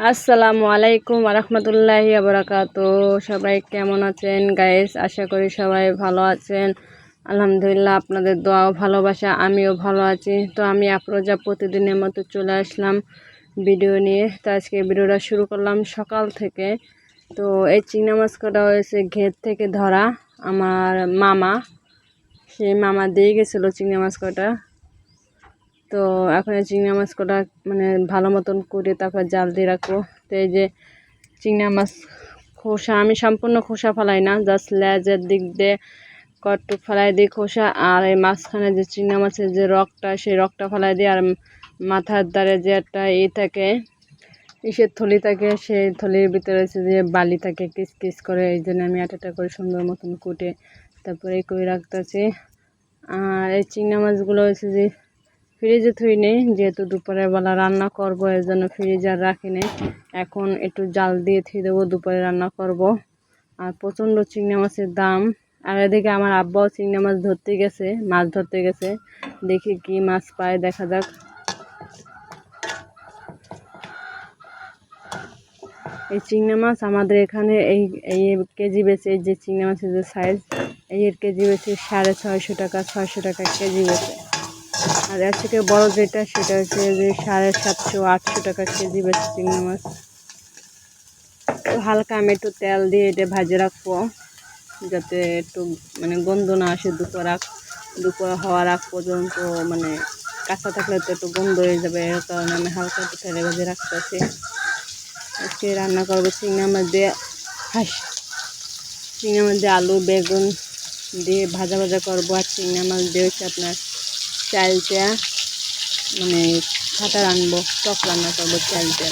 আসসালামু আলাইকুম রহমতুল্লাহি বারাকাতু। সবাই কেমন আছেন গাইস? আশা করি সবাই ভালো আছেন। আলহামদুলিল্লাহ, আপনাদের দোয়া ও ভালোবাসা আমিও ভালো আছি। তো আমি আফরোজা প্রতিদিনের মতো চলে আসলাম ভিডিও নিয়ে। তো আজকে ভিডিওটা শুরু করলাম সকাল থেকে। তো এই চিংড়ি মাছ কটা হয়েছে ঘের থেকে ধরা, আমার মামা, সেই মামা দিয়ে গেছিলো চিংড়ি মাছ কটা। তো এখন এই চিংড়ি মাছ কটা মানে ভালো মতন করে তারপর জাল দিয়ে রাখবো। তো এই যে চিংড়ি মাছ খোসা আমি সম্পূর্ণ খোসা ফেলাই না, জাস্ট লেজের দিক দিয়ে কটটুক ফেলাই দিই খোসা, আর এই মাঝখানে যে চিংড়ি মাছের যে রকটা সেই রকটা ফেলাই দিই। আর মাথার দ্বারে যে একটা থাকে ইসের থলি থাকে, সেই থলির ভিতরে হচ্ছে যে বালি থাকে কিস কিস করে, এই জন্য আমি একটা করে সুন্দর মতন কুটে তারপরে করে রাখতেছি। আর এই চিংড়ি মাছগুলো হচ্ছে যে ফ্রিজে থুই নেই, যেহেতু দুপুরের বেলা রান্না করব, এর জন্য ফ্রিজ আর রাখি নেই। এখন একটু জাল দিয়ে থুই দেবো, দুপুরে রান্না করব। আর প্রচণ্ড চিংড়ি মাছের দাম। আর এদিকে আমার আব্বাও চিংড়ি মাছ ধরতে গেছে, মাছ ধরতে গেছে, দেখি কি মাছ পায়, দেখা যাক। এই চিংড়ি মাছ আমাদের এখানে এই এই কেজি বেচে, এই যে চিংড়ি মাছের যে সাইজ, এর কেজি বেচে 650 টাকা, 600 টাকা কেজি বেচে। আর এর থেকে বড় যেটা সেটা হচ্ছে যে 750-800 টাকা কেজি বেচে চিংড়ি মাছ। তো হালকা আমি একটু তেল দিয়ে এটা ভাজে রাখবো, যাতে একটু মানে গন্ধ না আসে দুপুর হওয়ার আগ পর্যন্ত। মানে কাঁচা থাকলে তো একটু গন্ধ হয়ে যাবে, এর কারণে আমি হালকা একটু তেলে ভাজে রাখতেছি। আজকে রান্না করবো চিংড়ি মাছ দিয়ে চিংড়ি মাছ দিয়ে আলু বেগুন দিয়ে ভাজা ভাজা করবো। আর চিংড়ি মাছ দিয়ে হচ্ছে আপনার চালটা মানে খাটা রানবো, টক রান্না করবো চালটা।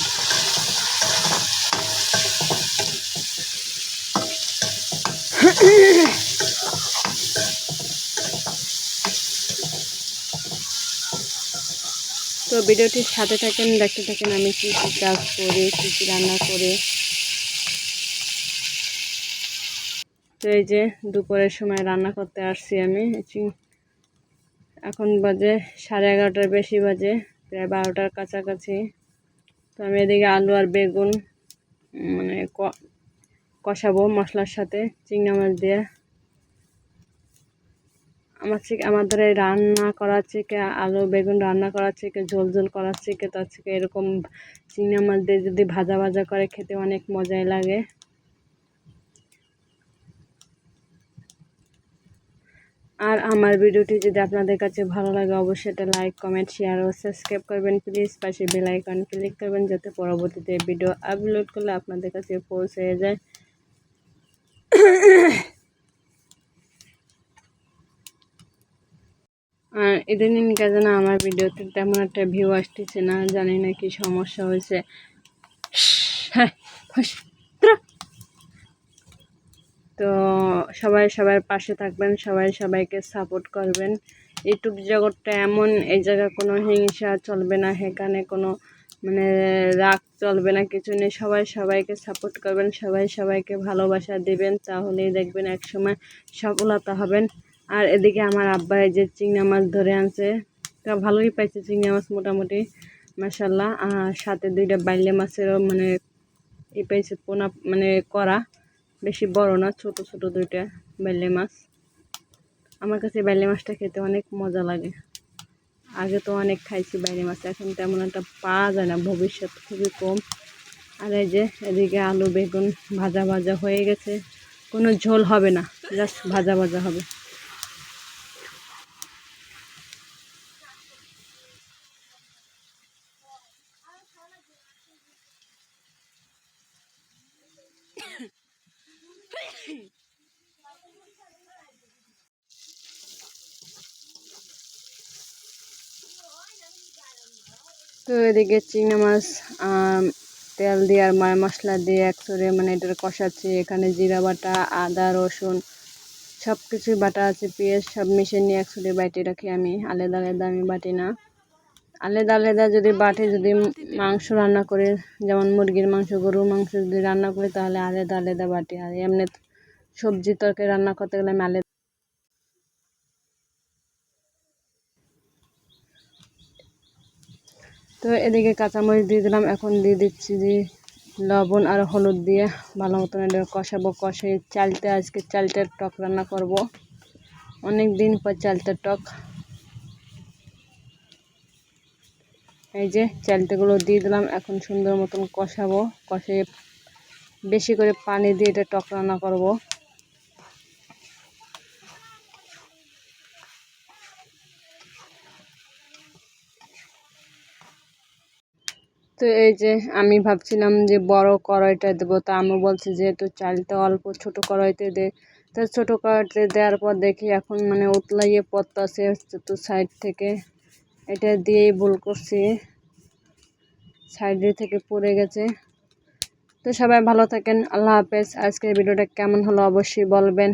তো ভিডিওটির সাথে থাকেন, দেখতে থাকেন আমি কী কী কাজ করি, কী কী রান্না করি। তো এই যে দুপুরের সময় রান্না করতে আসছি আমি। এখন বাজে 11:30 বেশি বাজে, প্রায় 12টার কাছাকাছি। তো আমি এদিকে আলু আর বেগুন মানে কষাবো মশলার সাথে চিংড়ি মাছ দিয়ে। আমাদের এই রান্না করার থেকে আলু বেগুন রান্না করার থেকে ঝোল ঝোল করার থেকে তার থেকে এরকম চিংড়ি মাছ দিয়ে যদি ভাজা ভাজা করে খেতে অনেক মজাই লাগে। আর আমার ভিডিওটি যদি আপনাদের কাছে ভালো লাগে, অবশ্যই এটা লাইক কমেন্ট শেয়ার ও সাবস্ক্রাইব করবেন প্লিজ। পাশে বেল আইকন ক্লিক করবেন, যাতে পরবর্তীতে ভিডিও আপলোড করলে আপনাদের কাছে পৌঁছে যায়। আর ইদানিং যেন আমার ভিডিওতে তেমন একটা ভিউ আসতেছে না, জানি না কি সমস্যা হয়েছে। হ্যাঁ, তো সবাই সবার পাশে থাকবেন, সবাই সবাইকে সাপোর্ট করবেন। ইউটিউব জগৎটা এমন, এই জায়গায় কোনো হিংসা চলবে না, এখানে কোনো মানে রাগ চলবে না, কিছু নেই। সবাই সবাইকে সাপোর্ট করবেন, সবাই সবাইকে ভালোবাসা দেবেন, তাহলেই দেখবেন একসময় সফলতা হবেন। আর এদিকে আমার আব্বা এই যে চিংড়ি মাছ ধরে আনছে, তা ভালোই পাইছে চিংড়ি মাছ মোটামুটি মাশাল্লাহ। আর সাথে 2টা বাইলে মাছেরও মানে পাইছে পোনা, মানে করা, বেশি বড় না, ছোট ছোট 2টা বাইলে মাছ। আমার কাছে বাইলে মাছটা খেতে অনেক মজা লাগে। আগে তো অনেক খাইছি বাইলে মাছ, এখন তেমন একটা পাওয়া যায় না, ভবিষ্যৎ খুবই কম। আর এই যে এদিকে আলু বেগুন ভাজা ভাজা হয়ে গেছে, কোনো ঝোল হবে না, জাস্ট ভাজা ভাজা হবে। তো এদিকে চিংড়ি মাছ তেল দিয়ে আর মশলা দিয়ে একসরে মানে এটা কষাচ্ছি। এখানে জিরা বাটা, আদা রসুন সব কিছুই বাটা আছে, পেঁয়াজ সব মিশিয়ে নিয়ে একসরে বাটি রাখি আমি, আলাদা আলাদা আমি বাটি না। আলাদা আলাদা যদি বাটি, যদি মাংস রান্না করে, যেমন মুরগির মাংস গরুর মাংস যদি রান্না করি, তাহলে আলাদা আলাদা বাটি। আর এমনি সবজি তরকারি রান্না করতে গেলে আমি আলাদা। তো এদিকে কাঁচামরিচ দিয়ে দিলাম, এখন দিয়ে দিচ্ছি যে লবণ আর হলুদ দিয়ে ভালো মতন এটা কষাবো। কষে আজকে চালটার টক রান্না করব। অনেক দিন পর চালটার টক। এই যে চালটাগুলো দিয়ে দিলাম, এখন সুন্দর মতন কষাবো। কষে বেশি করে পানি দিয়ে এটা টক রান্না করব। তো এই যে আমি ভাবছিলাম যে বড় কড়াইটা দেবো, তা আমি বলছি যে একটু চালটা অল্প ছোট কড়াইতে দে। তো ছোট কড়াইতে দেওয়ার পর দেখি এখন মানে উতলাইয়ে পড়তাছে তো সাইড থেকে। এটা দিয়েই ভুল করছি, সাইডে থেকে পড়ে গেছে। তো সবাই ভালো থাকেন, আল্লাহ হাফেজ। আজকের ভিডিওটা কেমন হলো অবশ্যই বলবেন।